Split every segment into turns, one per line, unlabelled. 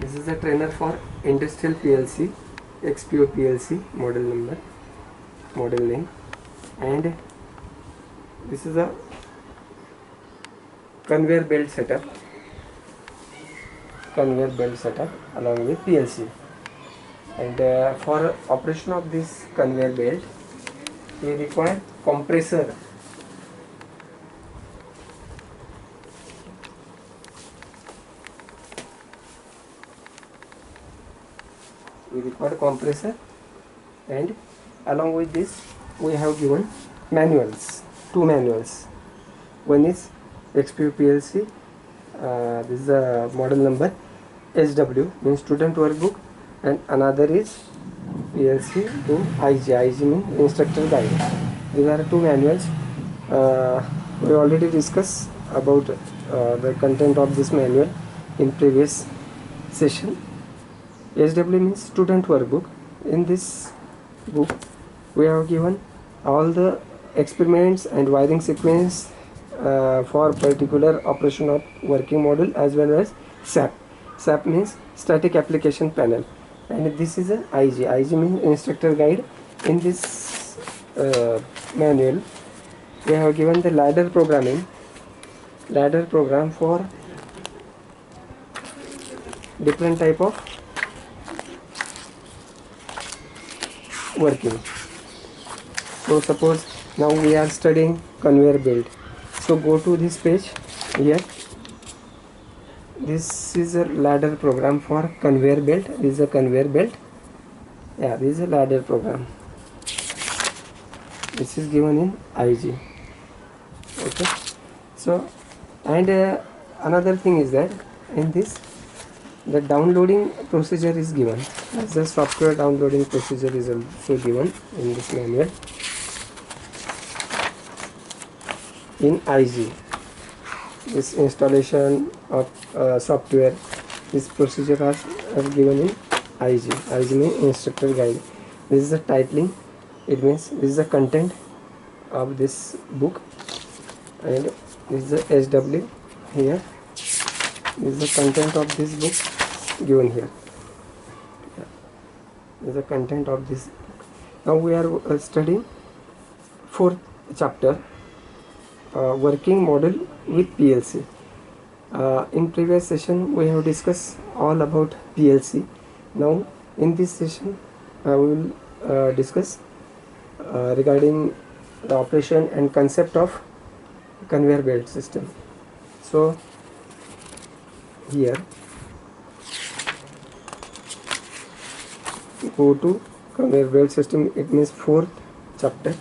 This is the trainer for industrial PLC, XPO PLC model number, model name, and this is a conveyor belt setup along with PLC. And for operation of this conveyor belt, we require compressor. And along with this we have given manuals, two manuals. One is XPU PLC, this is a model number SW, means student workbook, and another is PLC in IG means instructor guide. These are two manuals. We already discussed about the content of this manual in previous session. SW means student workbook. In this book we have given all the experiments and wiring sequence for particular operation of working model, as well as SAP. SAP means static application panel, and this is a IG. IG means instructor guide. In this manual we have given the ladder program for different type of working. So suppose now we are studying conveyor belt. So go to this page here. This is a ladder program for conveyor belt. This is a conveyor belt. Yeah, this is a ladder program. This is given in IG. Okay. So, and another thing is that in this the downloading procedure is given. As the software downloading procedure is also given in this manual in IG. This installation of software, this procedure are given in IG. IG means instructor guide. This is the titling. It means this is the content of this book, and this is the SW here. This is the content of this book given here. This is the content of this book. Now we are studying fourth chapter, working model with PLC. In previous session we have discussed all about PLC. Now in this session we will discuss regarding the operation and concept of conveyor belt system. So here go to conveyor belt system. It means fourth chapter.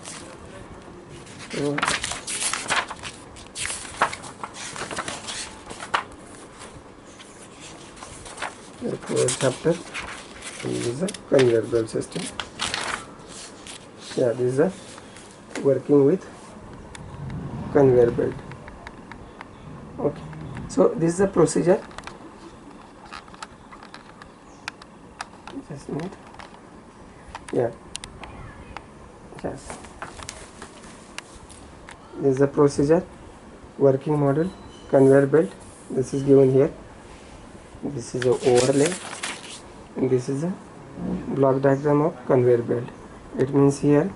So the fourth chapter, and this is a conveyor belt system. Yeah, this is a working with conveyor belt. Okay, so this is the procedure. Just a minute. Yeah, yes, this is the procedure, working model, conveyor belt. This is given here. This is a overlay, and this is a block diagram of conveyor belt. It means here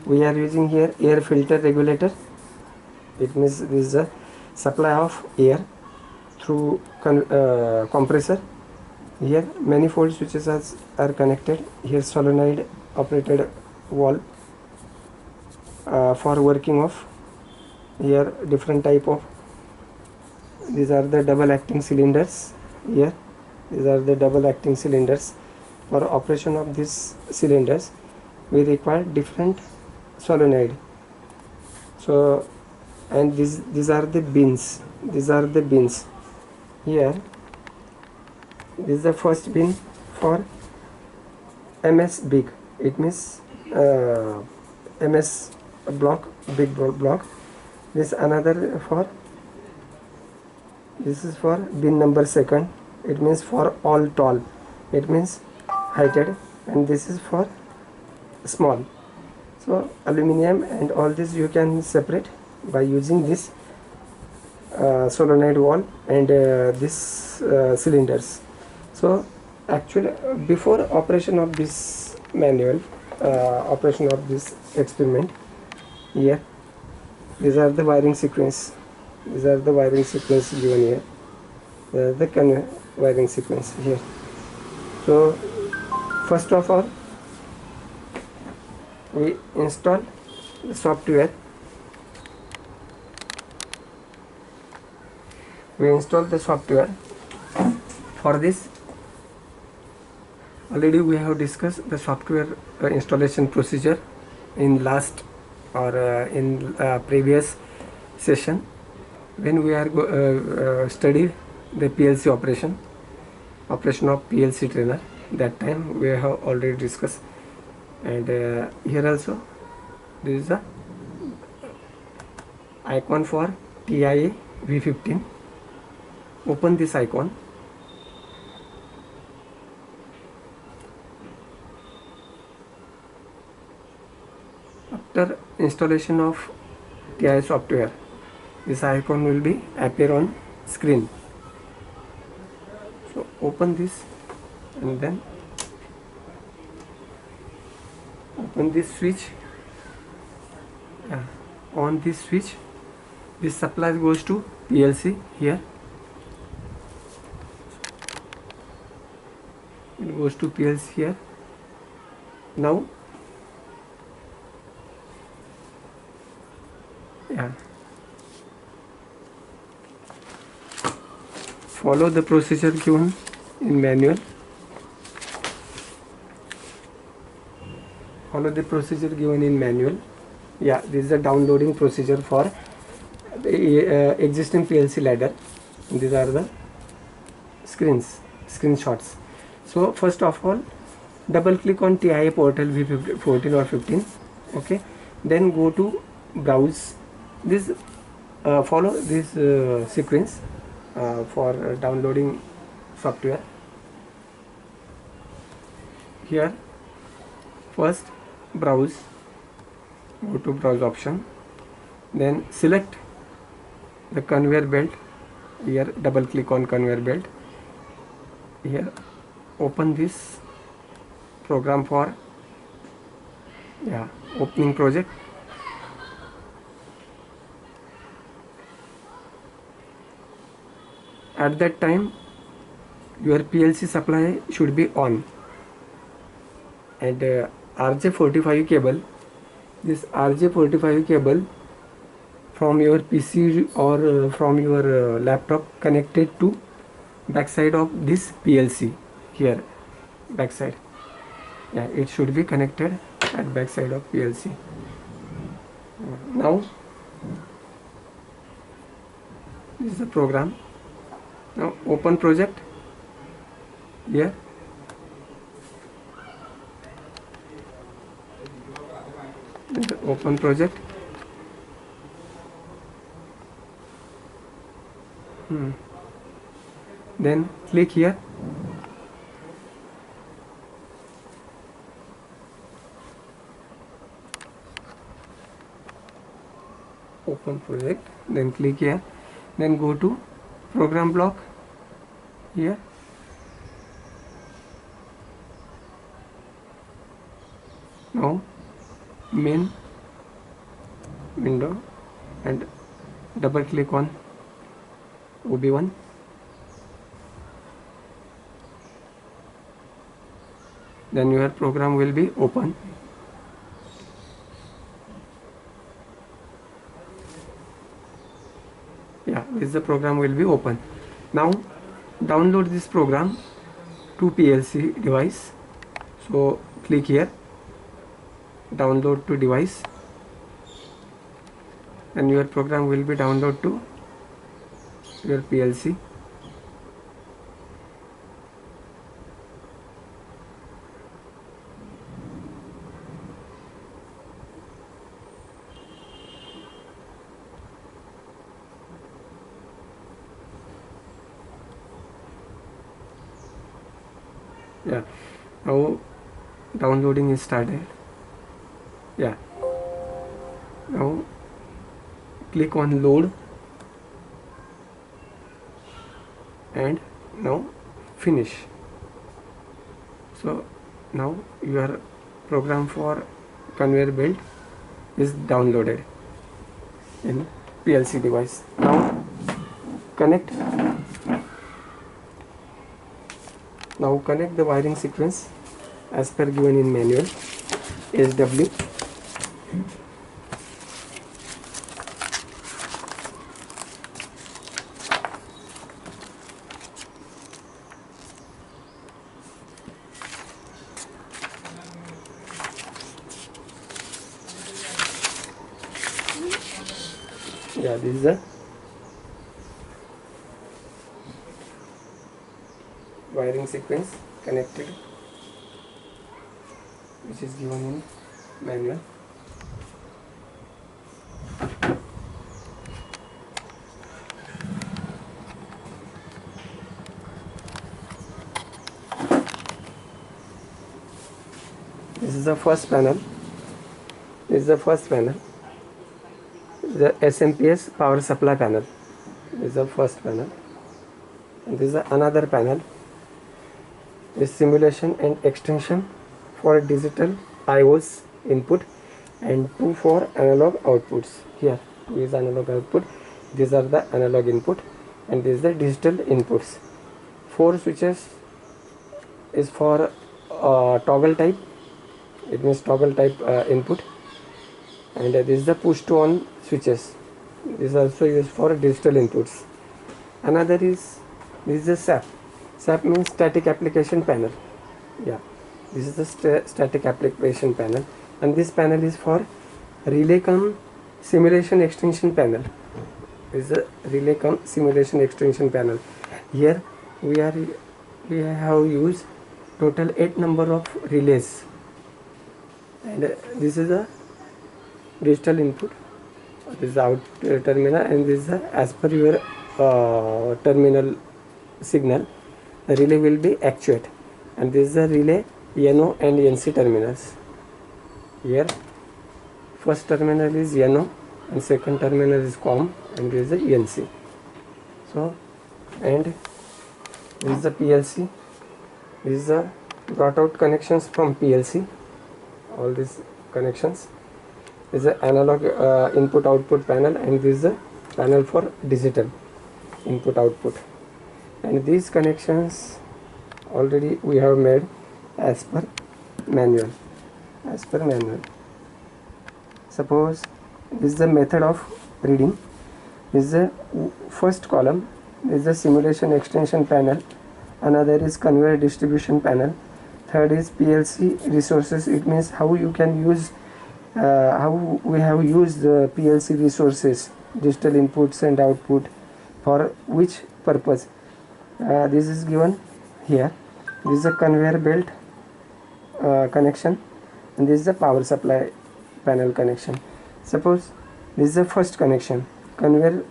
we are using here air filter regulator. It means this is a supply of air through compressor. Here manifold switches are connected. Here solenoid operated valve for working of here different type of, these are the double acting cylinders. Here these are the double acting cylinders. For operation of these cylinders we require different solenoid. So, and these are the bins. Here this is the first bin for MS big. It means MS block, big block. This another for, this is for bin number second. It means for all tall. It means heighted, and this is for small. So aluminum and all this you can separate by using this solenoid valve and this cylinders. So actually before operation of this manual, operation of this experiment, here these are the wiring sequence, these are the wiring sequence given here, the wiring sequence here. So first of all we install the software, for this. Already we have discussed the software installation procedure in last or in previous session when we are studied the PLC operation of PLC trainer. That time we have already discussed, and here also this is the icon for TIA V15. Open this icon. After installation of TIA software, this icon will be appear on screen. So open this and then open this switch. On this switch, this supply goes to PLC here. It goes to PLC here. Now follow the procedure given in manual. This is a downloading procedure for the existing PLC ladder. These are the screenshots. So first of all, double click on TIA portal V14 or 15. Okay, then go to browse. This follow this sequence for downloading software. Here first browse, go to browse option, then select the conveyor belt. Here double click on conveyor belt. Here open this program for opening project. At that time your PLC supply should be on, and RJ45 cable, this RJ45 cable from your PC or from your laptop connected to backside of this PLC here, backside. It should be connected at backside of PLC. Now this is the program. Now open project. Here open project. Then click here. Open project, then click here, then go to program block. Here now main window, and double click on OB1. Then your program will be open. This the program will be open. Now download this program to PLC device. So click here, download to device, and your program will be download to your PLC. Now downloading is started. Now click on load, and now finish. So now your program for conveyor belt is downloaded in PLC device. Now connect the wiring sequence as per given in manual. SW, yeah, this is the wiring sequence connected, which is given in manual. This is the first panel. The SMPS power supply panel. This is the first panel, and this is another panel. This simulation and extension for digital IOs input and 2 for analog outputs. Here 2 is analog output, these are the analog input, and this is the digital inputs. 4 switches is for toggle type, it means toggle type input, and this is the push to on switches. This is also used for digital inputs. Another is, this is the SAP means static application panel. Yeah, this is the static application panel, and this panel is for relay cum simulation extension panel. This is the relay cum simulation extension panel. Here we have used total 8 number of relays, and this is a digital input, this is out terminal, and this is as per your terminal signal the relay will be actuate, and this is the relay NO and NC terminals. Here first terminal is NO and second terminal is COM, and this is the NC. So, and this is the PLC, this is the brought out connections from PLC, all these connections. This is the analog input output panel, and this is the panel for digital input output, and these connections already we have made as per manual. Suppose this is the method of reading. This is the first column, this is the simulation extension panel, another is conveyor distribution panel, third is PLC resources. It means how you can use how we have used the PLC resources, digital inputs and output, for which purpose. This is given here. This is a conveyor belt connection, and this is the power supply panel connection. Suppose this is the first connection, conveyor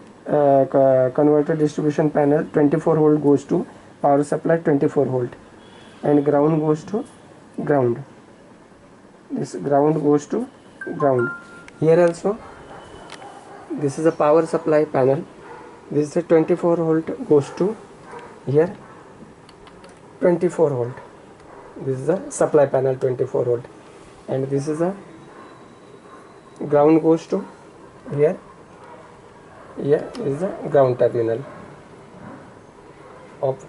converter distribution panel 24 volt goes to power supply 24 volt, and ground goes to ground. This ground goes to ground. Here also this is a power supply panel. This is a 24 volt goes to here 24 volt. This is the supply panel 24 volt, and this is a ground goes to here. Here is the ground terminal of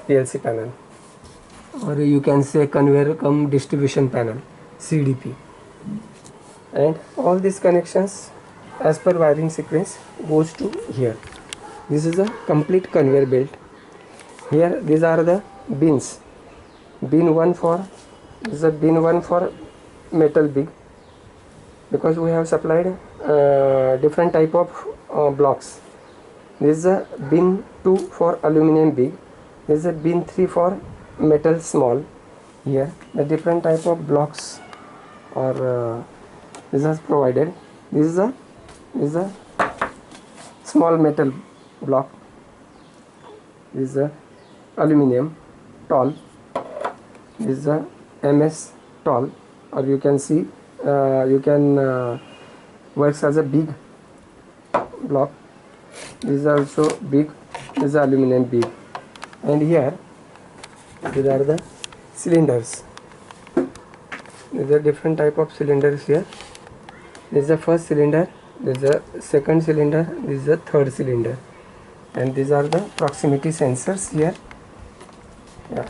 PLC panel, or you can say conveyor cum distribution panel, CDP. And all these connections as per wiring sequence goes to here. This is a complete conveyor belt. Here these are the bins. Bin 1 for, this is a bin 1 for metal big, because we have supplied different type of blocks. This is a bin 2 for aluminum big. This is a bin 3 for metal small. Here the different type of blocks are this is provided. This is a small metal block. This is a aluminum tall. This is a MS tall, or you can see works as a big block. This is also big. This is aluminum big, and here these are the cylinders. There are different type of cylinders here. This is the first cylinder, this is the second cylinder, this is the third cylinder, and these are the proximity sensors here.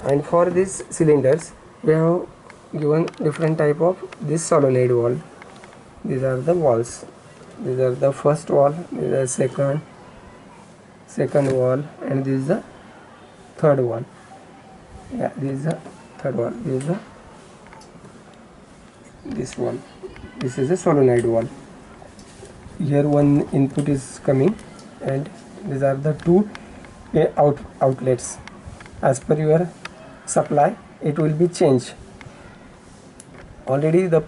And for these cylinders we have given different type of this solenoid valve. These are the valves. These are the first valve, this is the second valve, and this is the third valve. Yeah, this is the third valve. This is the this valve. This is a solenoid valve. Here one input is coming, and these are the two outlets. As per your supply, it will be changed. Already the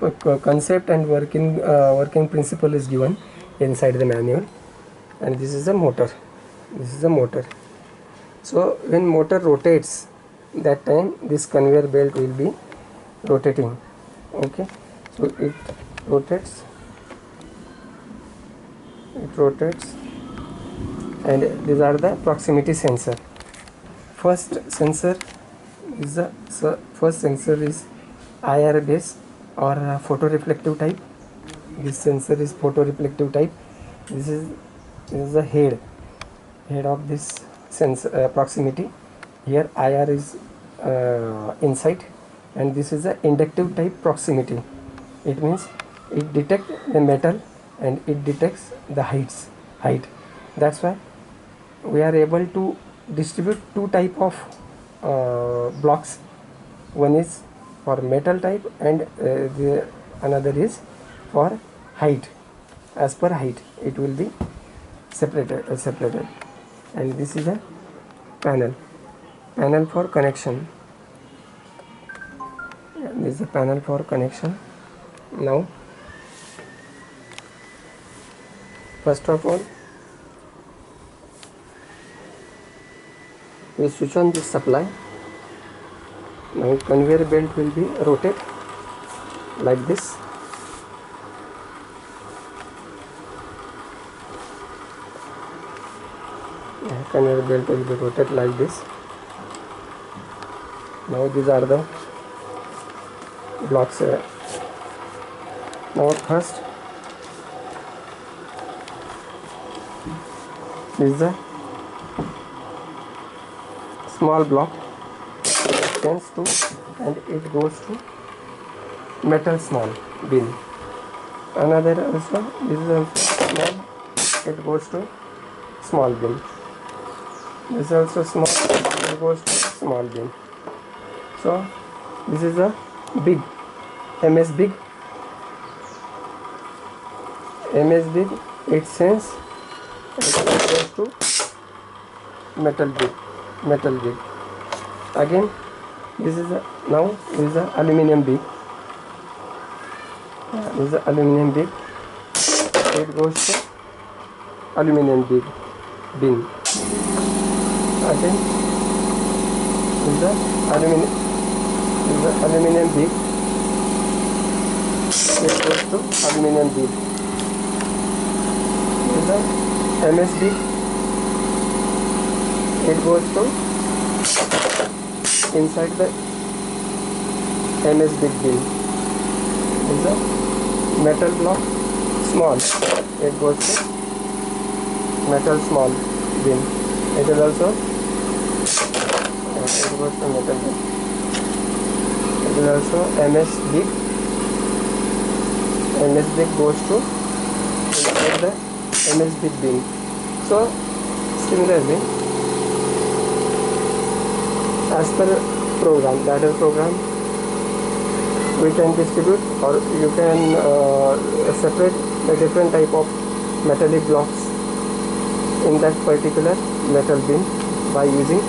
concept and working principle is given inside the manual. And this is the motor. This is the motor. So when motor rotates, that time this conveyor belt will be rotating. Okay, so it rotates, and these are the proximity sensor. First sensor is IR based or photoreflective type. This sensor is photoreflective type. This is the head of this sensor proximity. Here IR is inside, and this is the inductive type proximity. It means it detects the metal and it detects the height. That's why we are able to distribute two type of blocks. One is for metal type, and the another is for height. As per height it will be separated. And this is a panel for connection. This is a panel for connection. Now first of all we switch on this supply. Now conveyor belt will be rotate like this. Conveyor belt will be rotated like this. Now these are the blocks. Now first is the small block, extends to, and it goes to metal small bin. Another also, this is also small, it goes to small bin. This is also small, it goes to small bin. So this is a big MS big. MS big, it sends and it goes to metal big. Again this is a aluminum big. This is a aluminum big. It goes to aluminum big bin. Again this is a aluminum big. It goes to aluminum big. This is a MS big. It goes to inside the MS big bin. This is a metal block small. It goes to metal small bin. It is also it goes to metal bin. It is also MS big. MS big goes to inside the MS big bin. So similarly, as per program, ladder program, we can distribute, or you can separate the different type of metallic blocks in that particular metal bin by using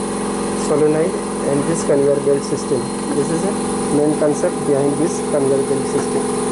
solenoid and this conveyor belt system. This is the main concept behind this conveyor belt system.